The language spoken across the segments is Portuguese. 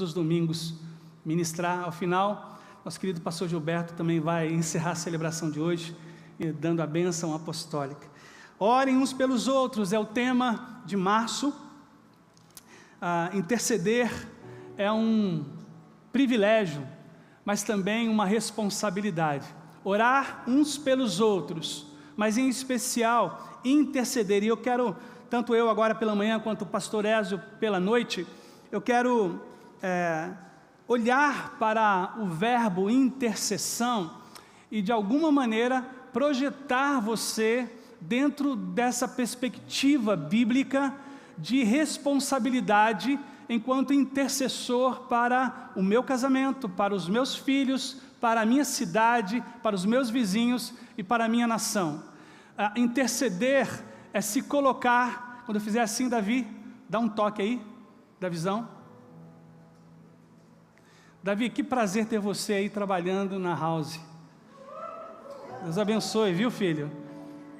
os domingos ministrar. Ao final, nosso querido pastor Gilberto também vai encerrar a celebração de hoje, dando a bênção apostólica. Orem uns pelos outros, é o tema de março. Interceder é um privilégio, mas também uma responsabilidade. Orar uns pelos outros, mas em especial interceder. E eu quero, tanto eu agora pela manhã, quanto o pastor Ézio pela noite, eu quero olhar para o verbo intercessão e de alguma maneira projetar você dentro dessa perspectiva bíblica de responsabilidade enquanto intercessor para o meu casamento, para os meus filhos, para a minha cidade, para os meus vizinhos e para a minha nação. Interceder é se colocar. Quando eu fizer assim, Davi, dá um toque aí, da visão. Davi, que prazer ter você aí trabalhando na House. Deus abençoe, viu, filho?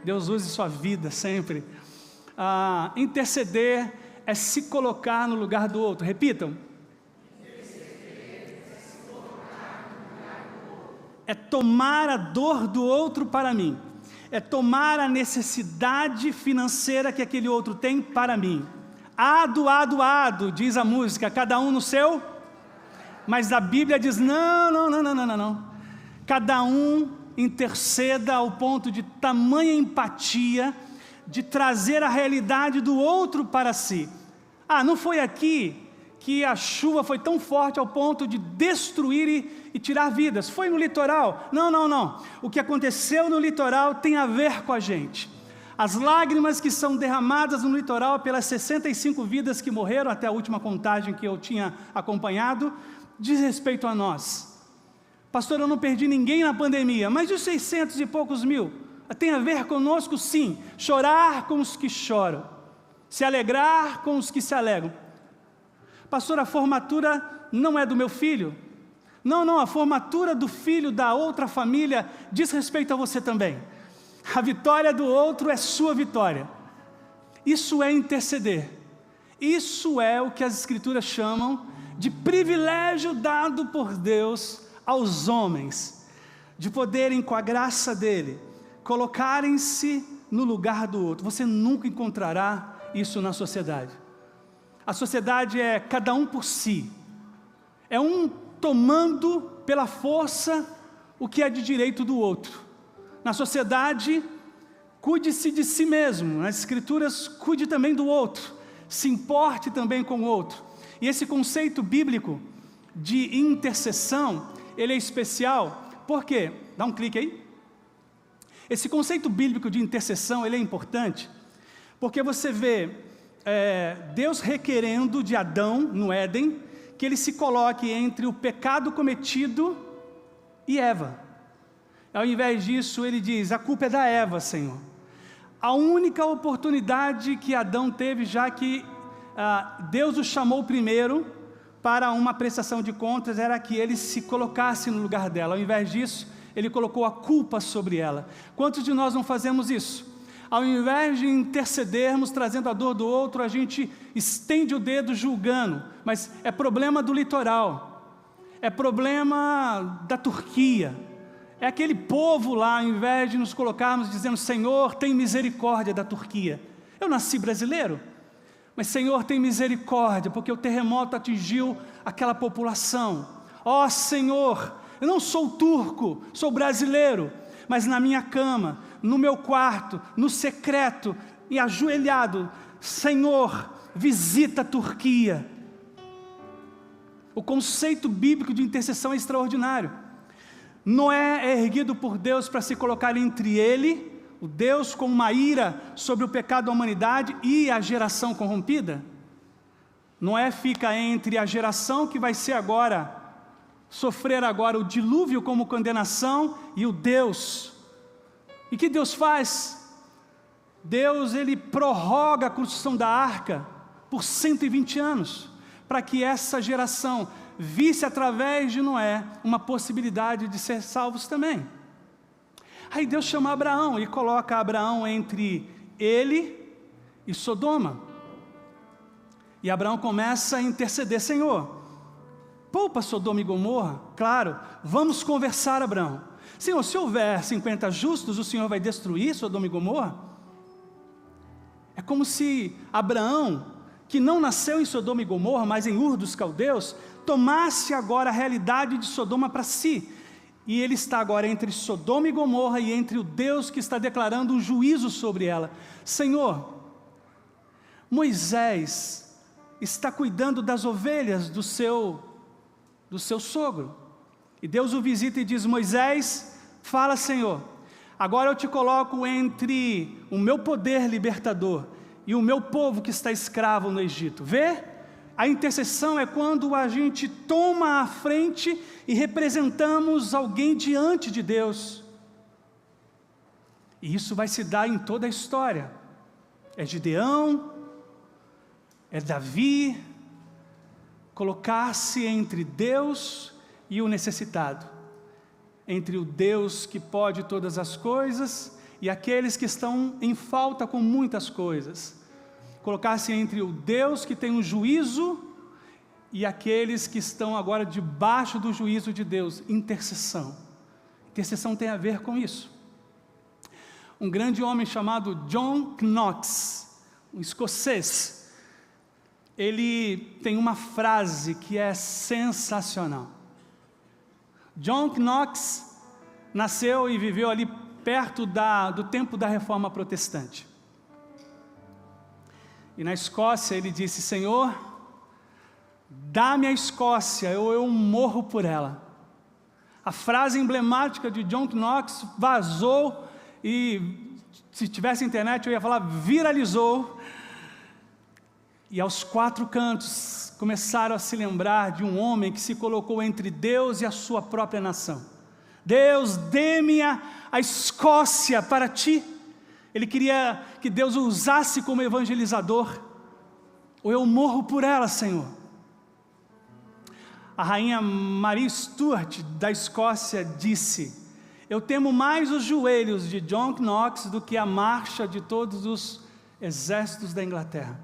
Deus use sua vida sempre. Interceder é se colocar no lugar do outro. Repitam. É tomar a dor do outro para mim. É tomar a necessidade financeira que aquele outro tem para mim. Ado, diz a música, cada um no seu. Mas a Bíblia diz, não. Cada um interceda ao ponto de tamanha empatia, de trazer a realidade do outro para si. Não foi aqui que a chuva foi tão forte ao ponto de destruir e tirar vidas. Foi no litoral? Não. O que aconteceu no litoral tem a ver com a gente. As lágrimas que são derramadas no litoral pelas 65 vidas que morreram, até a última contagem que eu tinha acompanhado, diz respeito a nós. Pastor, eu não perdi ninguém na pandemia, mas e os 600 e poucos mil? Tem a ver conosco, sim. Chorar com os que choram, se alegrar com os que se alegram. Pastor, a formatura não é do meu filho? Não, a formatura do filho da outra família diz respeito a você também. A vitória do outro é sua vitória. Isso é interceder. Isso é o que as Escrituras chamam de privilégio dado por Deus aos homens, de poderem, com a graça dEle, colocarem-se no lugar do outro. Você nunca encontrará isso na sociedade. A sociedade é cada um por si. É um tomando pela força o que é de direito do outro. Na sociedade, cuide-se de si mesmo. Nas Escrituras, cuide também do outro. Se importe também com o outro. E esse conceito bíblico de intercessão, ele é especial. Por quê? Dá um clique aí. Esse conceito bíblico de intercessão, ele é importante, porque você vê Deus requerendo de Adão, no Éden, que ele se coloque entre o pecado cometido e Eva. Ao invés disso, ele diz, a culpa é da Eva, Senhor. A única oportunidade que Adão teve, já que Deus o chamou primeiro para uma prestação de contas, era que ele se colocasse no lugar dela. Ao invés disso, ele colocou a culpa sobre ela. Quantos de nós não fazemos isso? Ao invés de intercedermos, trazendo a dor do outro, a gente estende o dedo julgando. Mas é problema do litoral, é problema da Turquia, é aquele povo lá, ao invés de nos colocarmos dizendo, Senhor, tem misericórdia da Turquia. Eu nasci brasileiro, mas Senhor, tem misericórdia, porque o terremoto atingiu aquela população. Ó Senhor, eu não sou turco, sou brasileiro, mas na minha cama, no meu quarto, no secreto e ajoelhado, Senhor, visita a Turquia. O conceito bíblico de intercessão é extraordinário. Noé é erguido por Deus para se colocar entre ele, o Deus com uma ira sobre o pecado da humanidade e a geração corrompida. Noé fica entre a geração que vai ser agora, sofrer agora o dilúvio como condenação e o Deus. E que Deus faz? Deus, ele prorroga a construção da arca por 120 anos, para que essa geração visse através de Noé uma possibilidade de ser salvos também. Aí Deus chama Abraão e coloca Abraão entre ele e Sodoma. E Abraão começa a interceder, Senhor, poupa Sodoma e Gomorra? Claro, vamos conversar, Abraão. Senhor, se houver 50 justos, o Senhor vai destruir Sodoma e Gomorra? É como se Abraão, que não nasceu em Sodoma e Gomorra, mas em Ur dos Caldeus, tomasse agora a realidade de Sodoma para si. E ele está agora entre Sodoma e Gomorra e entre o Deus que está declarando um juízo sobre ela. Senhor, Moisés está cuidando das ovelhas do seu sogro. E Deus o visita e diz: Moisés, fala, Senhor, agora eu te coloco entre o meu poder libertador e o meu povo que está escravo no Egito. Vê? A intercessão é quando a gente toma a frente e representamos alguém diante de Deus. E isso vai se dar em toda a história. É Gideão, é Davi, colocar-se entre Deus e o necessitado, entre o Deus que pode todas as coisas e aqueles que estão em falta com muitas coisas. Colocar-se entre o Deus que tem um juízo e aqueles que estão agora debaixo do juízo de Deus. Intercessão. Intercessão tem a ver com isso. Um grande homem chamado John Knox, um escocês, ele tem uma frase que é sensacional. John Knox nasceu e viveu ali perto do tempo da Reforma Protestante. E na Escócia ele disse: Senhor, dá-me a Escócia, eu morro por ela. A frase emblemática de John Knox vazou e, se tivesse internet eu ia falar, viralizou. E aos 4 cantos começaram a se lembrar de um homem que se colocou entre Deus e a sua própria nação. Deus, dê-me a Escócia para ti. Ele queria que Deus o usasse como evangelizador. Ou eu morro por ela, Senhor. A rainha Maria Stuart da Escócia disse: eu temo mais os joelhos de John Knox do que a marcha de todos os exércitos da Inglaterra.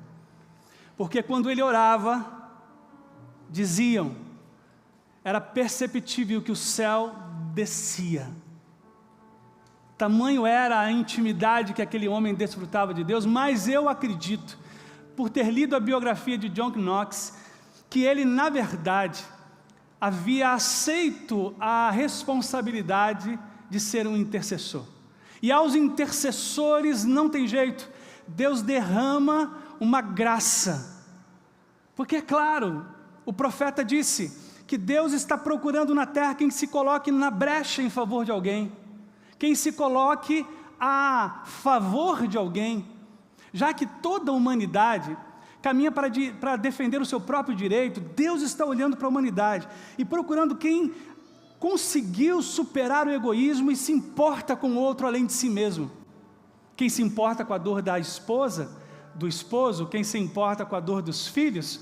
Porque quando ele orava, diziam, era perceptível que o céu descia. Tamanho era a intimidade que aquele homem desfrutava de Deus. Mas eu acredito, por ter lido a biografia de John Knox, que ele na verdade havia aceito a responsabilidade de ser um intercessor. E aos intercessores não tem jeito, Deus derrama uma graça. Porque é claro, o profeta disse que Deus está procurando na terra quem se coloque na brecha em favor de alguém, quem se coloque a favor de alguém, já que toda a humanidade caminha para defender o seu próprio direito. Deus está olhando para a humanidade e procurando quem conseguiu superar o egoísmo e se importa com o outro além de si mesmo. Quem se importa com a dor da esposa, do esposo, quem se importa com a dor dos filhos,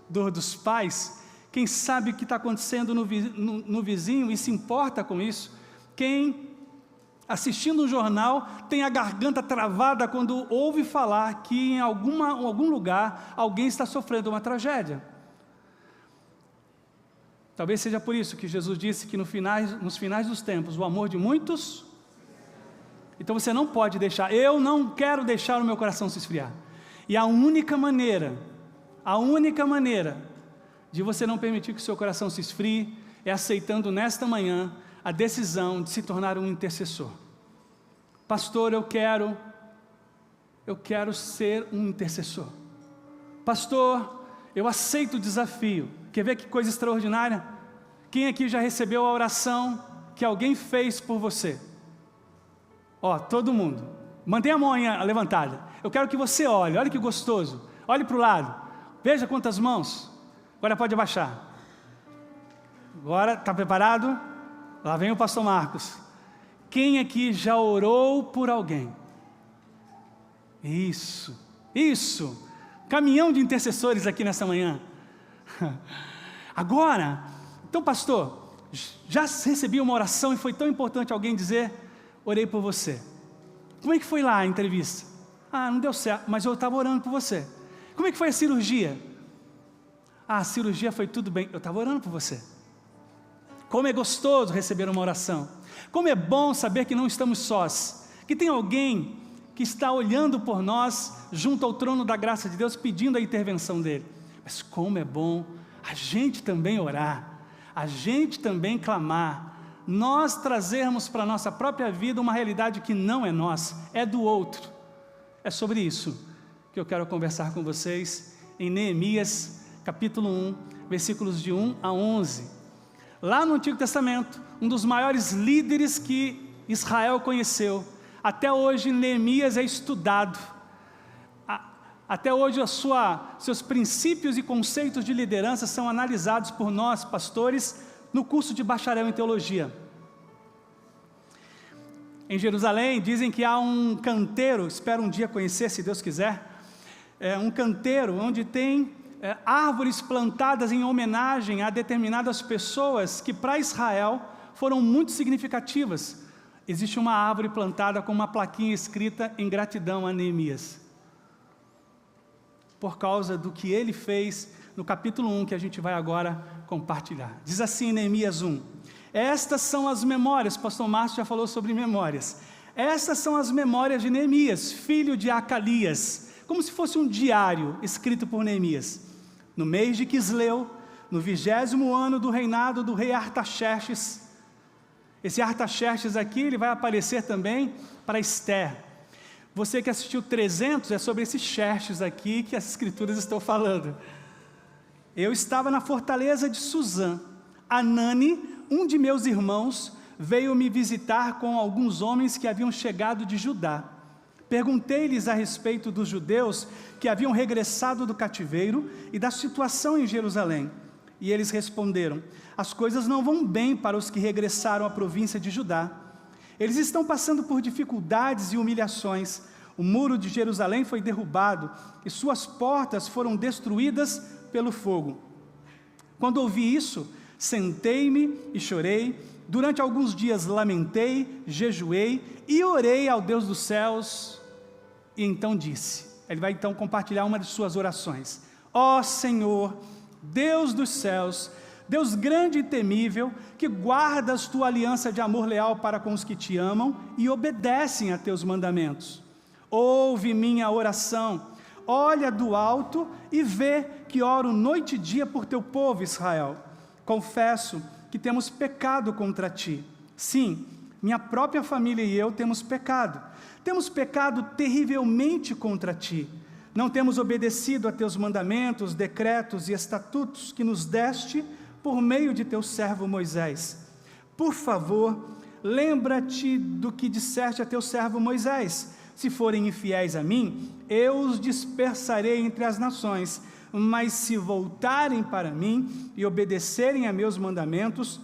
dor dos pais, quem sabe o que está acontecendo no vizinho e se importa com isso, quem, assistindo um jornal, tem a garganta travada quando ouve falar que em algum lugar alguém está sofrendo uma tragédia. Talvez seja por isso que Jesus disse que nos finais dos tempos, o amor de muitos. Então você não pode deixar, eu não quero deixar o meu coração se esfriar. E a única maneira de você não permitir que o seu coração se esfrie é aceitando nesta manhã a decisão de se tornar um intercessor. Pastor, eu quero ser um intercessor. Pastor, eu aceito o desafio. Quer ver que coisa extraordinária? Quem aqui já recebeu a oração que alguém fez por você? Todo mundo. Mantenha a mão levantada. Eu quero que você olhe, olha que gostoso. Olhe para o lado, veja quantas mãos. Agora pode abaixar. Agora, está preparado? Lá vem o pastor Marcos. Quem aqui já orou por alguém? Isso. Caminhão de intercessores aqui nessa manhã. Agora, então pastor, já recebi uma oração e foi tão importante alguém dizer, orei por você. Como é que foi lá a entrevista? Não deu certo, mas eu estava orando por você. Como é que foi a cirurgia? a cirurgia foi tudo bem. Eu estava orando por você. Como é gostoso receber uma oração. Como é bom saber que não estamos sós, que tem alguém que está olhando por nós, junto ao trono da graça de Deus, pedindo a intervenção dele. Mas como é bom a gente também orar, a gente também clamar, nós trazermos para a nossa própria vida uma realidade que não é nossa, é do outro. É sobre isso que eu quero conversar com vocês em Neemias, capítulo 1, versículos de 1 a 11. Lá no Antigo Testamento, um dos maiores líderes que Israel conheceu. Até hoje Neemias é estudado. Até hoje seus princípios e conceitos de liderança são analisados por nós, pastores, no curso de bacharel em teologia. Em Jerusalém dizem que há um canteiro, espero um dia conhecer, se Deus quiser, um canteiro onde tem árvores plantadas em homenagem a determinadas pessoas que para Israel foram muito significativas. Existe uma árvore plantada com uma plaquinha escrita em gratidão a Neemias, por causa do que ele fez no capítulo 1, que a gente vai agora compartilhar. Diz assim Neemias 1, estas são as memórias, pastor Márcio já falou sobre memórias, estas são as memórias de Neemias, filho de Acalias, como se fosse um diário escrito por Neemias. No mês de Quisleu, no 20º ano do reinado do rei Artaxerxes. Esse Artaxerxes aqui, ele vai aparecer também para Esther. Você que assistiu 300, é sobre esse Xerxes aqui que as escrituras estão falando. Eu estava na fortaleza de Suzã. Anani, um de meus irmãos, veio me visitar com alguns homens que haviam chegado de Judá. Perguntei-lhes a respeito dos judeus que haviam regressado do cativeiro e da situação em Jerusalém. E eles responderam, as coisas não vão bem para os que regressaram à província de Judá. Eles estão passando por dificuldades e humilhações. O muro de Jerusalém foi derrubado e suas portas foram destruídas pelo fogo. Quando ouvi isso, sentei-me e chorei. Durante alguns dias lamentei, jejuei e orei ao Deus dos céus. E então disse, ele vai então compartilhar uma de suas orações. Ó Senhor, Deus dos céus, Deus grande e temível, que guardas tua aliança de amor leal para com os que te amam e obedecem a teus mandamentos. Ouve minha oração, olha do alto e vê que oro noite e dia por teu povo Israel. Confesso que temos pecado contra ti. Sim, minha própria família e eu temos pecado. Temos pecado terrivelmente contra ti. Não temos obedecido a teus mandamentos, decretos e estatutos que nos deste por meio de teu servo Moisés. Por favor, lembra-te do que disseste a teu servo Moisés. Se forem infiéis a mim, eu os dispersarei entre as nações. Mas se voltarem para mim e obedecerem a meus mandamentos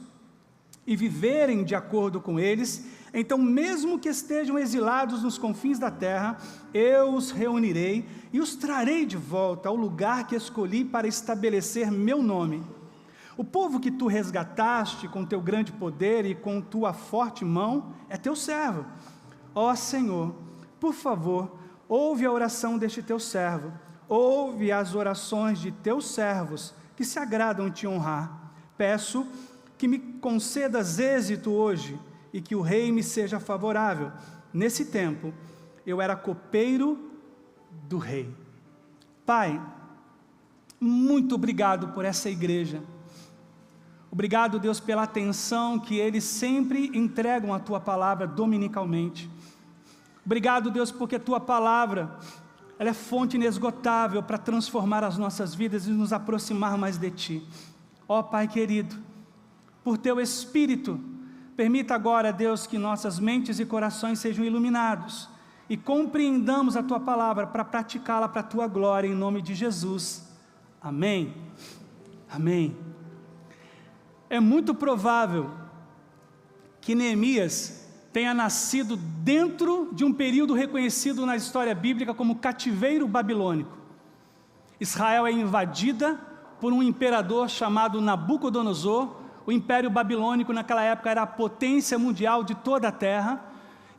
e viverem de acordo com eles, então mesmo que estejam exilados nos confins da terra, eu os reunirei e os trarei de volta ao lugar que escolhi para estabelecer meu nome. O povo que tu resgataste com teu grande poder e com tua forte mão é teu servo. Ó Senhor, por favor, ouve a oração deste teu servo, ouve as orações de teus servos que se agradam te honrar. Peço que me concedas êxito hoje e que o rei me seja favorável. Nesse tempo, eu era copeiro do rei. Pai, muito obrigado por essa igreja. Obrigado, Deus, pela atenção que eles sempre entregam à tua palavra dominicalmente. Obrigado, Deus, porque a tua palavra, ela é fonte inesgotável para transformar as nossas vidas e nos aproximar mais de ti. Ó Pai querido, por teu Espírito, permita agora, Deus, que nossas mentes e corações sejam iluminados e compreendamos a tua palavra para praticá-la para a tua glória, em nome de Jesus. Amém. Amém. É muito provável que Neemias tenha nascido dentro de um período reconhecido na história bíblica como cativeiro babilônico. Israel é invadida por um imperador chamado Nabucodonosor. O Império Babilônico naquela época era a potência mundial de toda a terra,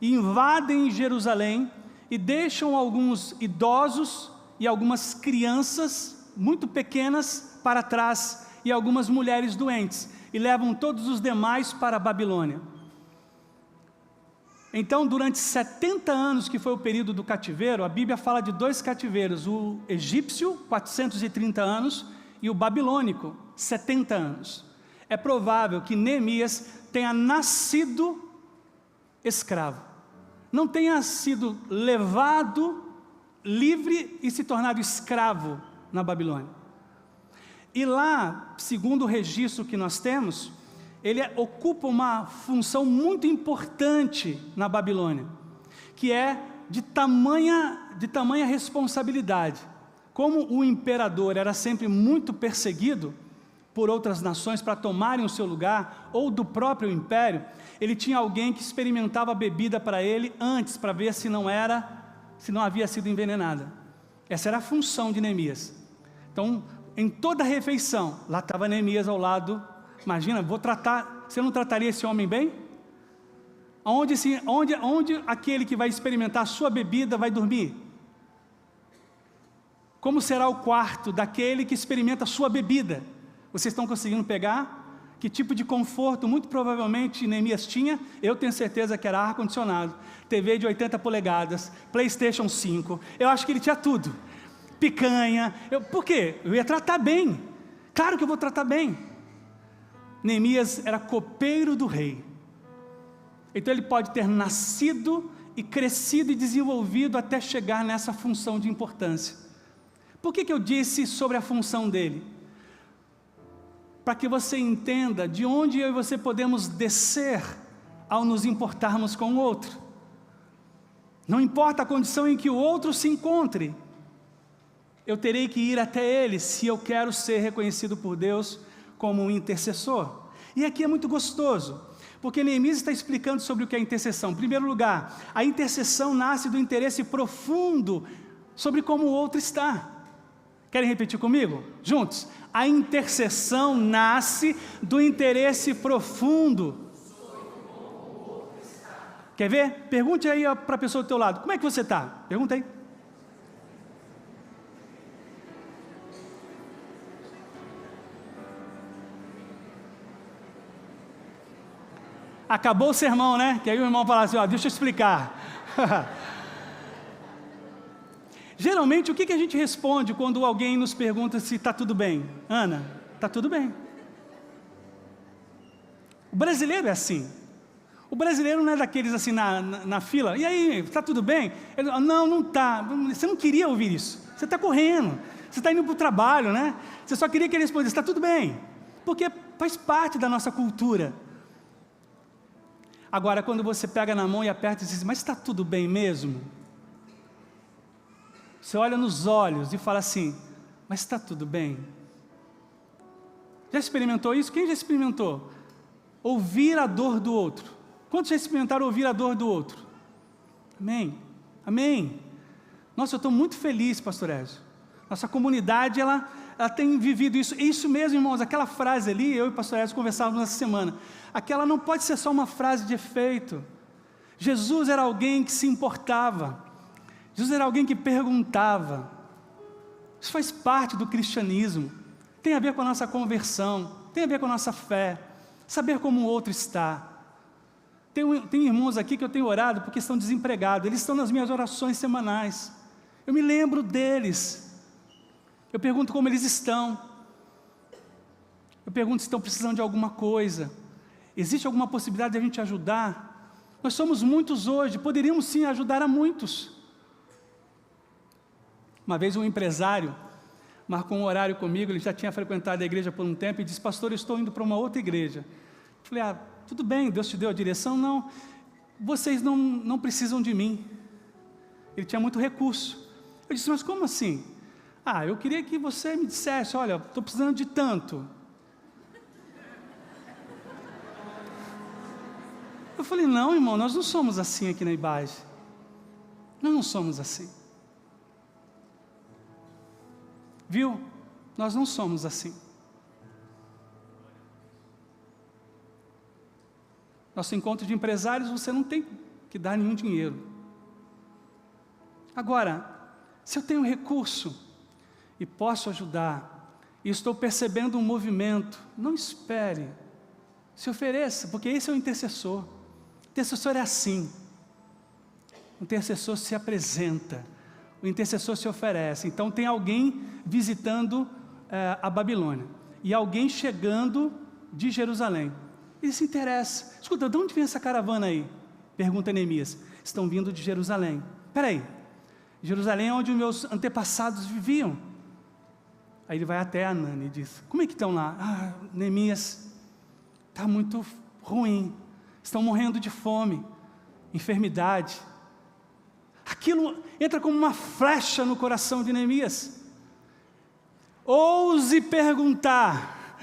e invadem Jerusalém e deixam alguns idosos e algumas crianças muito pequenas para trás e algumas mulheres doentes, e levam todos os demais para a Babilônia. Então, durante 70 anos, que foi o período do cativeiro, a Bíblia fala de 2 cativeiros, o egípcio, 430 anos, e o babilônico, 70 anos. É provável que Neemias tenha nascido escravo, não tenha sido levado livre e se tornado escravo na Babilônia. E lá, segundo o registro que nós temos, ele ocupa uma função muito importante na Babilônia, que é de tamanha responsabilidade. Como o imperador era sempre muito perseguido por outras nações para tomarem o seu lugar, ou do próprio império, ele tinha alguém que experimentava a bebida para ele antes, para ver se não havia sido envenenada. Essa era a função de Neemias. Então, em toda a refeição, lá estava Neemias ao lado. Imagina, você não trataria esse homem bem? Onde aquele que vai experimentar a sua bebida vai dormir? Como será o quarto daquele que experimenta a sua bebida? Vocês estão conseguindo pegar? Que tipo de conforto, muito provavelmente, Neemias tinha? Eu tenho certeza que era ar-condicionado, TV de 80 polegadas, PlayStation 5, eu acho que ele tinha tudo. Picanha, por quê? Eu ia tratar bem, claro que eu vou tratar bem. Neemias era copeiro do rei, então ele pode ter nascido e crescido e desenvolvido até chegar nessa função de importância. Por que eu disse sobre a função dele? Para que você entenda de onde eu e você podemos descer ao nos importarmos com o outro. Não importa a condição em que o outro se encontre, eu terei que ir até ele se eu quero ser reconhecido por Deus como um intercessor. E aqui é muito gostoso, porque Neemias está explicando sobre o que é intercessão. Em primeiro lugar, a intercessão nasce do interesse profundo sobre como o outro está. Querem repetir comigo? Juntos. A intercessão nasce do interesse profundo. Quer ver? Pergunte aí para a pessoa do teu lado, como é que você está? Pergunta aí. Acabou o sermão, né? Que aí o irmão fala assim, deixa eu explicar. Geralmente, o que a gente responde quando alguém nos pergunta se está tudo bem? Ana, está tudo bem. O brasileiro é assim. O brasileiro não é daqueles assim na fila, e aí, está tudo bem? Ele, não está. Você não queria ouvir isso. Você está correndo, você está indo para o trabalho, né? Você só queria que ele respondesse, está tudo bem. Porque faz parte da nossa cultura. Agora, quando você pega na mão e aperta e diz, mas está tudo bem mesmo? Você olha nos olhos e fala assim, mas está tudo bem? Já experimentou isso? Quem já experimentou? Ouvir a dor do outro. Quantos já experimentaram ouvir a dor do outro? Amém? Amém? Nossa, eu estou muito feliz, pastor Ezio. Nossa comunidade, ela tem vivido isso. É isso mesmo, irmãos, aquela frase ali, eu e o pastor Ezio conversávamos nessa semana. Aquela não pode ser só uma frase de efeito. Jesus era alguém que se importava. Jesus era alguém que perguntava. Isso faz parte do cristianismo. Tem a ver com a nossa conversão, tem a ver com a nossa fé, saber como o outro está. Tem irmãos aqui que eu tenho orado porque estão desempregados, eles estão nas minhas orações semanais. Eu me lembro deles. Eu pergunto como eles estão. Eu pergunto se estão precisando de alguma coisa. Existe alguma possibilidade de a gente ajudar? Nós somos muitos hoje, poderíamos sim ajudar a muitos. Uma vez um empresário marcou um horário comigo, ele já tinha frequentado a igreja por um tempo e disse, pastor, eu estou indo para uma outra igreja. Eu falei, tudo bem, Deus te deu a direção? Não, vocês não precisam de mim. Ele tinha muito recurso. Eu disse, mas como assim? Eu queria que você me dissesse, olha, estou precisando de tanto. Eu falei, não, irmão, nós não somos assim aqui na IBAGE. Nós não somos assim. Viu? Nós não somos assim. Nosso encontro de empresários, você não tem que dar nenhum dinheiro. Agora, se eu tenho recurso, e posso ajudar, e estou percebendo um movimento, não espere, se ofereça, porque esse é o intercessor. O intercessor é assim, o intercessor se apresenta, o intercessor se oferece. Então tem alguém visitando a Babilônia, e alguém chegando de Jerusalém, ele se interessa. Escuta, de onde vem essa caravana aí? Pergunta Neemias. Estão vindo de Jerusalém. Espera aí, Jerusalém é onde os meus antepassados viviam. Aí ele vai até Anani e diz, como é que estão lá? Neemias, está muito ruim, estão morrendo de fome, enfermidade. Aquilo entra como uma flecha no coração de Neemias. Ouse perguntar,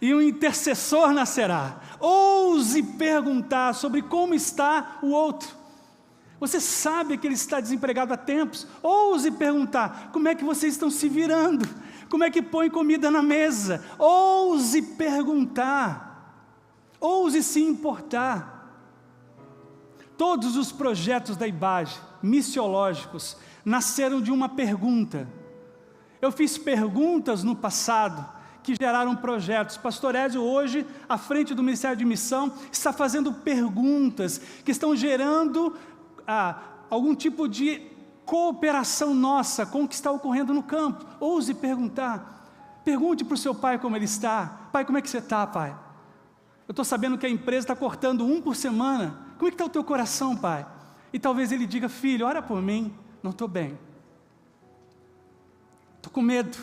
e um intercessor nascerá. Ouse perguntar sobre como está o outro. Você sabe que ele está desempregado há tempos. Ouse perguntar, como é que vocês estão se virando? Como é que põe comida na mesa? Ouse perguntar. Ouse se importar. Todos os projetos da IBAGE, missiológicos, nasceram de uma pergunta. Eu fiz perguntas no passado que geraram projetos. Pastor Ézio, hoje, à frente do Ministério de Missão, está fazendo perguntas que estão gerando algum tipo de cooperação nossa com o que está ocorrendo no campo. Ouse perguntar. Pergunte para o seu pai como ele está. Pai, como é que você está, pai? Eu estou sabendo que a empresa está cortando 1 por semana. Como é que está o teu coração, pai? E talvez ele diga, filho, ora por mim, não estou bem. Estou com medo.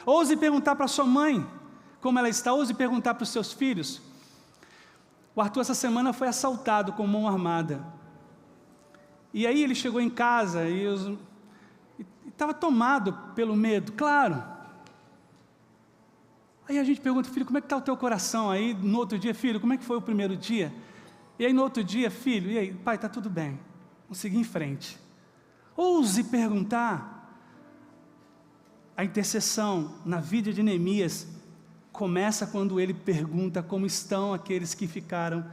Ouse perguntar para sua mãe como ela está. Ouse perguntar para os seus filhos. O Arthur essa semana foi assaltado com mão armada. E aí ele chegou em casa e estava tomado pelo medo, claro. Aí a gente pergunta, filho, como é que está o teu coração? Aí no outro dia, filho, como é que foi o primeiro dia? E aí no outro dia, filho, e aí, pai, está tudo bem, vamos seguir em frente. Ouse perguntar. A intercessão na vida de Neemias começa quando ele pergunta como estão aqueles que ficaram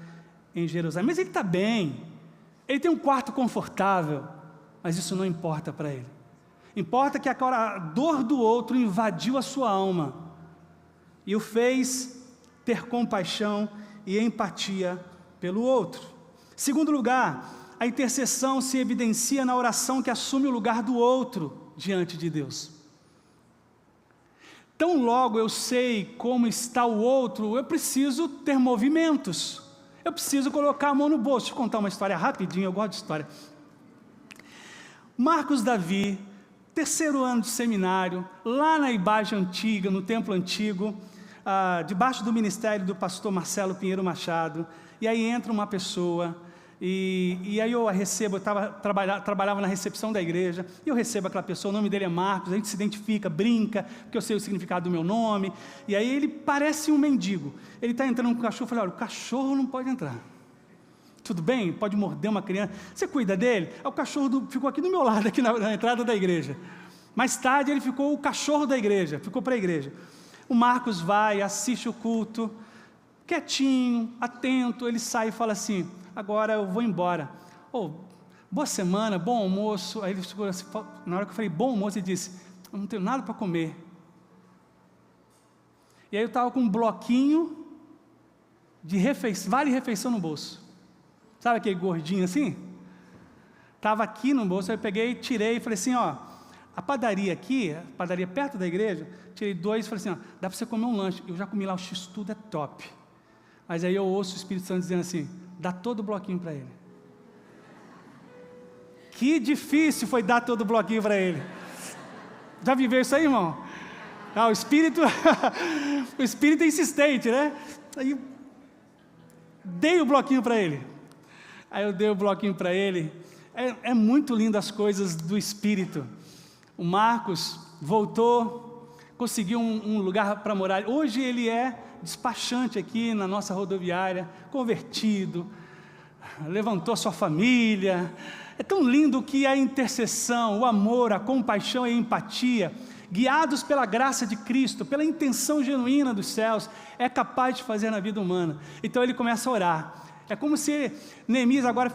em Jerusalém. Mas ele está bem, ele tem um quarto confortável, mas isso não importa para ele. Importa que agora a dor do outro invadiu a sua alma e o fez ter compaixão e empatia pelo outro. Segundo lugar, a intercessão se evidencia na oração que assume o lugar do outro diante de Deus. Tão logo eu sei como está o outro, eu preciso ter movimentos. Eu preciso colocar a mão no bolso. Deixa eu contar uma história rapidinho, eu gosto de história. Marcos Davi, 3º ano de seminário, lá na IBAGE antiga, no templo antigo, debaixo do ministério do pastor Marcelo Pinheiro Machado, e aí entra uma pessoa, e aí eu a recebo, eu trabalhava na recepção da igreja, e eu recebo aquela pessoa, o nome dele é Marcos, a gente se identifica, brinca, porque eu sei o significado do meu nome, e aí ele parece um mendigo, ele está entrando com o cachorro, eu falei, olha, o cachorro não pode entrar. Tudo bem? Pode morder uma criança, você cuida dele? O cachorro ficou aqui do meu lado, aqui na entrada da igreja. Mais tarde ele ficou o cachorro da igreja, ficou para a igreja. O Marcos vai, assiste o culto, quietinho, atento, ele sai e fala assim, agora eu vou embora. Boa semana, bom almoço. Aí ele ficou assim, na hora que eu falei bom almoço, ele disse, eu não tenho nada para comer. E aí eu estava com um bloquinho de vale refeição no bolso. Sabe aquele gordinho assim? Estava aqui no bolso, aí eu peguei, tirei e falei assim, ó, a padaria aqui, a padaria perto da igreja, tirei 2 e falei assim, ó, dá para você comer um lanche. Eu já comi lá, o X-Tudo é top. Mas aí eu ouço o Espírito Santo dizendo assim, dá todo o bloquinho para ele. Que difícil foi dar todo o bloquinho para ele. Já viveu isso aí, irmão? O Espírito o Espírito é insistente, né? Aí dei o bloquinho para ele. Aí eu dei o bloquinho para ele. É muito lindo as coisas do Espírito. O Marcos voltou, conseguiu um lugar para morar. Hoje ele é despachante aqui na nossa rodoviária, convertido, levantou a sua família. É tão lindo que a intercessão, o amor, a compaixão e a empatia, guiados pela graça de Cristo, pela intenção genuína dos céus, é capaz de fazer na vida humana. Então ele começa a orar. É como se Neemias agora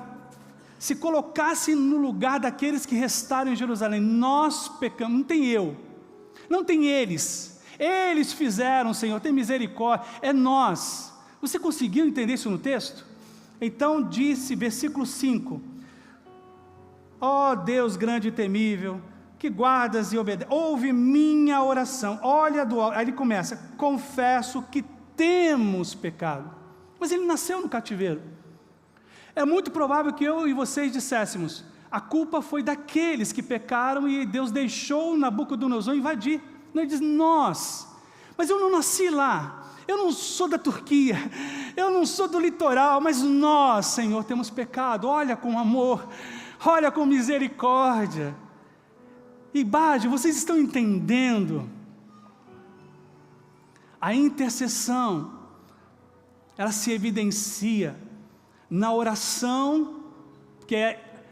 se colocasse no lugar daqueles que restaram em Jerusalém. Nós pecamos, não tem eu. Não tem eles. Eles fizeram, Senhor, tem misericórdia. É nós. Você conseguiu entender isso no texto? Então disse, versículo 5. Ó Deus grande e temível, que guardas e obedeces, ouve minha oração. Olha do alto. Aí ele começa, confesso que temos pecado. Mas ele nasceu no cativeiro. É muito provável que eu e vocês disséssemos, a culpa foi daqueles que pecaram e Deus deixou Nabucodonosor invadir. Não, ele diz, nós. Mas eu não nasci lá. Eu não sou da Turquia. Eu não sou do litoral. Mas nós, Senhor, temos pecado. Olha com amor. Olha com misericórdia. E Bade, vocês estão entendendo? A intercessão, ela se evidencia na oração,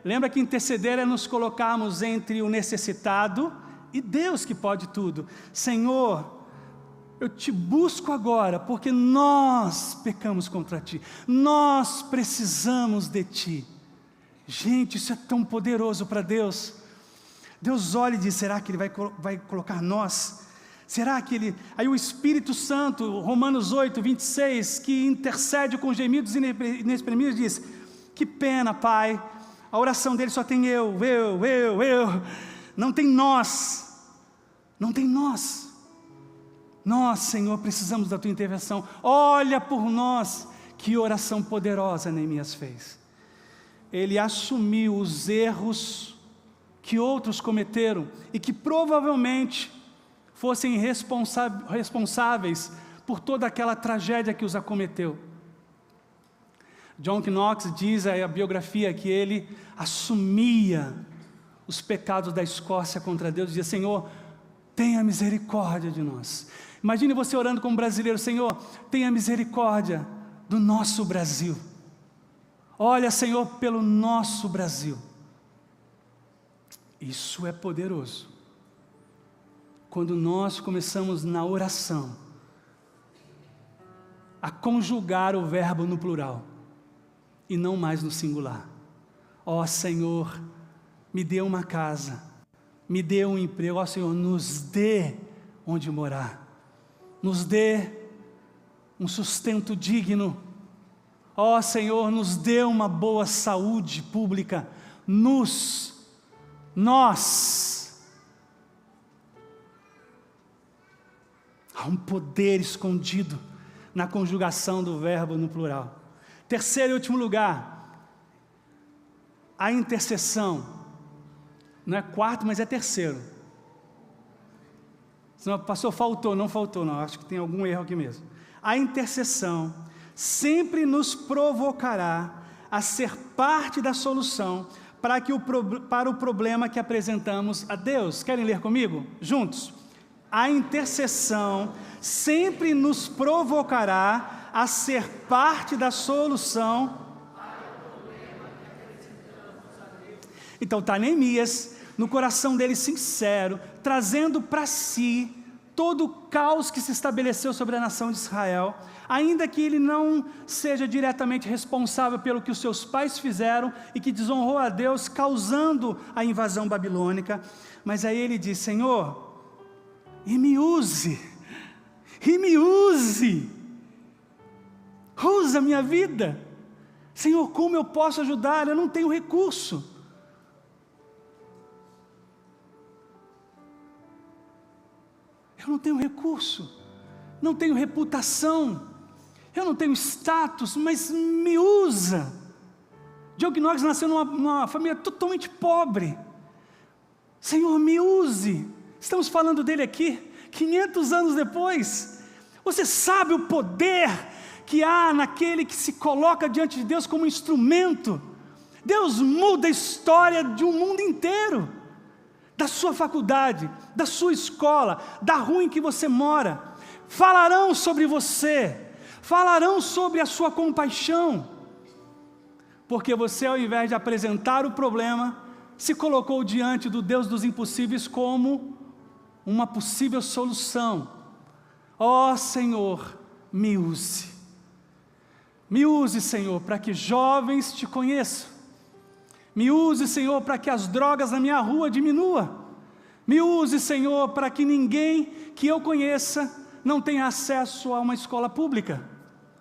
lembra que interceder é nos colocarmos entre o necessitado e Deus que pode tudo. Senhor, eu te busco agora, porque nós pecamos contra ti, nós precisamos de ti. Gente, isso é tão poderoso para Deus. Deus olha e diz, será que Ele vai colocar nós? Será que Ele... Aí o Espírito Santo, Romanos 8, 26, que intercede com gemidos inexprimíveis, diz, que pena, Pai, a oração dele só tem eu, não tem nós, não tem nós. Nós, Senhor, precisamos da Tua intervenção. Olha por nós. Que oração poderosa Neemias fez. Ele assumiu os erros que outros cometeram e que provavelmente fossem responsáveis por toda aquela tragédia que os acometeu. John Knox diz a biografia que ele assumia os pecados da Escócia contra Deus, dizia, Senhor, tenha misericórdia de nós. Imagine você orando como brasileiro, Senhor, tenha misericórdia do nosso Brasil. Olha, Senhor, pelo nosso Brasil. Isso é poderoso. Quando nós começamos na oração a conjugar o verbo no plural e não mais no singular. Ó Senhor, me dê uma casa, me dê um emprego. Ó Senhor, nos dê onde morar, nos dê um sustento digno. Ó Senhor, nos dê uma boa saúde pública. Nós. Há um poder escondido na conjugação do verbo no plural. Terceiro e último lugar, a intercessão. Não é quarto, mas é terceiro. Senão, pastor, não faltou, acho que tem algum erro aqui mesmo. A intercessão sempre nos provocará a ser parte da solução para o problema que apresentamos a Deus. Querem ler comigo? Juntos. A intercessão sempre nos provocará a ser parte da solução. Então está Neemias, no coração dele sincero, trazendo para si todo o caos que se estabeleceu sobre a nação de Israel, ainda que ele não seja diretamente responsável pelo que os seus pais fizeram e que desonrou a Deus, causando a invasão babilônica. Mas aí ele diz, Senhor, e me use, usa a minha vida. Senhor, como eu posso ajudar? Eu não tenho recurso. Eu não tenho recurso, não tenho reputação, eu não tenho status, mas me usa. John Knox nasceu numa família totalmente pobre. Senhor, me use. Estamos falando dele aqui, 500 anos depois. Você sabe o poder que há naquele que se coloca diante de Deus como instrumento. Deus muda a história de um mundo inteiro. Da sua faculdade, da sua escola, da rua em que você mora. Falarão sobre você, falarão sobre a sua compaixão. Porque você, ao invés de apresentar o problema, se colocou diante do Deus dos impossíveis como uma possível solução. Ó Senhor, me use. Me use, Senhor, para que jovens te conheçam. Me use, Senhor, para que as drogas na minha rua diminuam. Me use, Senhor, para que ninguém que eu conheça não tenha acesso a uma escola pública,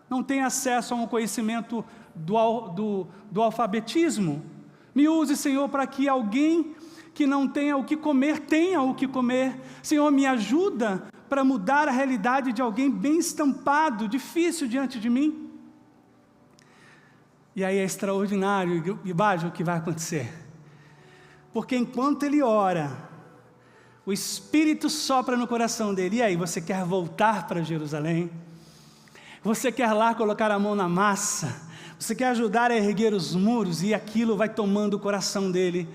não tenha acesso a um conhecimento do alfabetismo. Me use, Senhor, para que alguém que não tenha o que comer, tenha o que comer. Senhor, me ajuda para mudar a realidade de alguém bem estampado, difícil diante de mim. E aí é extraordinário, Ibage, o que vai acontecer. Porque enquanto ele ora, o Espírito sopra no coração dele. E aí, você quer voltar para Jerusalém? Você quer lá colocar a mão na massa? Você quer ajudar a erguer os muros? E aquilo vai tomando o coração dele.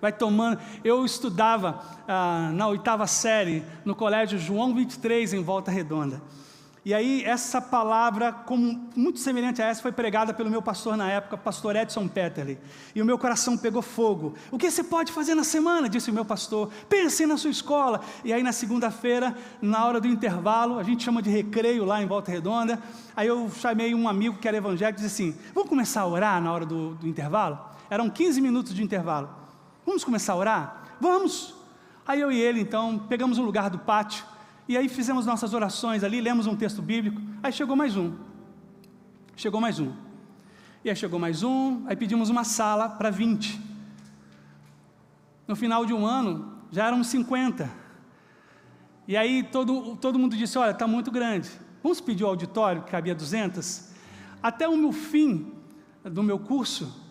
Vai tomando. Eu estudava na 8ª série, no colégio João 23, em Volta Redonda. E aí, essa palavra, como muito semelhante a essa, foi pregada pelo meu pastor na época, pastor Edson Petterly. E o meu coração pegou fogo. O que você pode fazer na semana? Disse o meu pastor. Pense na sua escola. E aí, na segunda-feira, na hora do intervalo, a gente chama de recreio lá em Volta Redonda. Aí eu chamei um amigo que era evangélico e disse assim: vamos começar a orar na hora do intervalo? Eram 15 minutos de intervalo. Vamos começar a orar? Vamos! Aí eu e ele, então, pegamos um lugar do pátio. E aí fizemos nossas orações ali, lemos um texto bíblico. Aí chegou mais um. E aí chegou mais um, aí pedimos uma sala para 20. No final de um ano, já eram 50. E aí todo mundo disse: olha, está muito grande. Vamos pedir o auditório, que cabia 200? Até o meu fim do meu curso,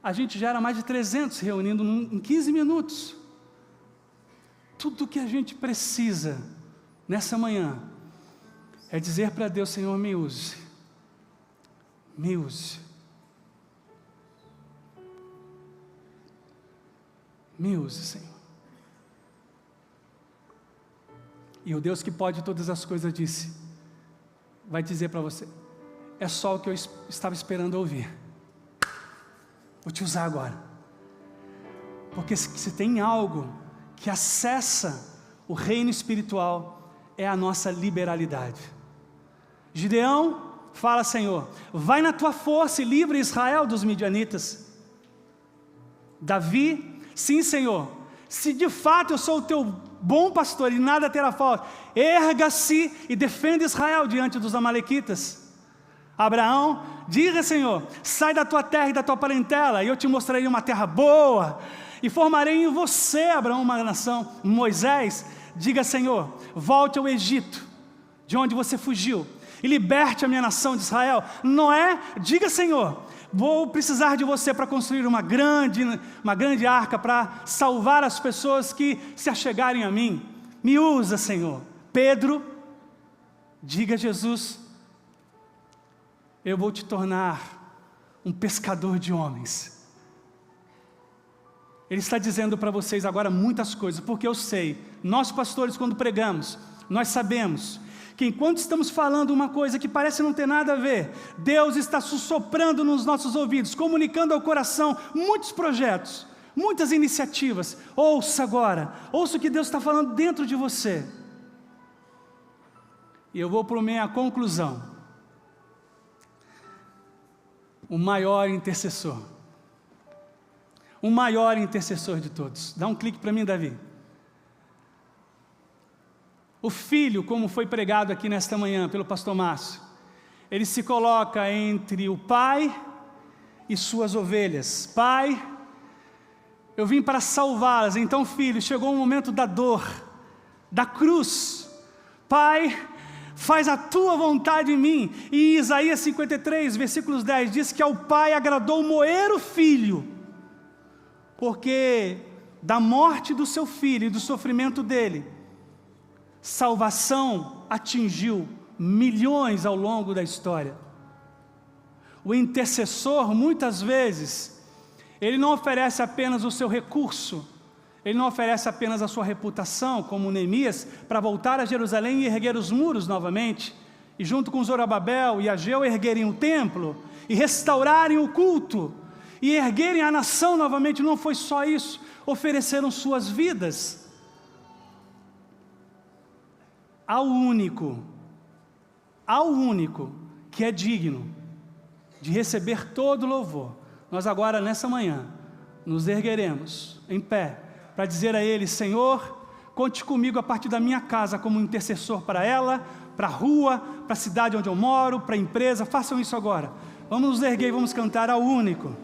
a gente já era mais de 300 reunindo em 15 minutos. Tudo que a gente precisa nessa manhã é dizer para Deus: Senhor, me use, me use, me use, Senhor. E o Deus que pode todas as coisas vai dizer para você: é só o que eu estava esperando ouvir, vou te usar agora. Porque se tem algo que acessa o reino espiritual, é a nossa liberalidade. Gideão fala: Senhor, vai na tua força e livra Israel dos midianitas. Davi: sim, Senhor, se de fato eu sou o teu bom pastor e nada terá falta, erga-se e defenda Israel diante dos amalequitas. Abraão: diga, Senhor, sai da tua terra e da tua parentela, e eu te mostrarei uma terra boa, e formarei em você, Abraão, uma nação. Moisés: diga, Senhor, volte ao Egito, de onde você fugiu, e liberte a minha nação de Israel. Noé: diga, Senhor, vou precisar de você para construir uma grande arca, para salvar as pessoas que se achegarem a mim. Me usa, Senhor. Pedro: diga, Jesus, eu vou te tornar um pescador de homens. Ele está dizendo para vocês agora muitas coisas, porque eu sei, nós pastores, quando pregamos, nós sabemos que enquanto estamos falando uma coisa que parece não ter nada a ver, Deus está sussurrando nos nossos ouvidos, comunicando ao coração muitos projetos, muitas iniciativas. Ouça agora, ouça o que Deus está falando dentro de você. E eu vou para a minha conclusão. O maior intercessor de todos. Dá um clique para mim, Davi. O filho, como foi pregado aqui nesta manhã pelo pastor Márcio, ele se coloca entre o pai e suas ovelhas. Pai, eu vim para salvá-las. Então, filho, chegou o momento da dor, da cruz. Pai, faz a tua vontade em mim. E Isaías 53, versículos 10, diz que ao pai agradou moer o filho, porque da morte do seu filho e do sofrimento dele, salvação atingiu milhões ao longo da história. O intercessor, muitas vezes, ele não oferece apenas o seu recurso, ele não oferece apenas a sua reputação, como Neemias, para voltar a Jerusalém e erguer os muros novamente, e junto com Zorobabel e Ageu erguerem o templo, e restaurarem o culto, e erguerem a nação novamente. Não foi só isso, ofereceram suas vidas ao único que é digno de receber todo louvor. Nós agora, nessa manhã, nos ergueremos em pé, para dizer a Ele: Senhor, conte comigo a partir da minha casa como intercessor para ela, para a rua, para a cidade onde eu moro, para a empresa. Façam isso agora. Vamos nos erguer e vamos cantar ao único,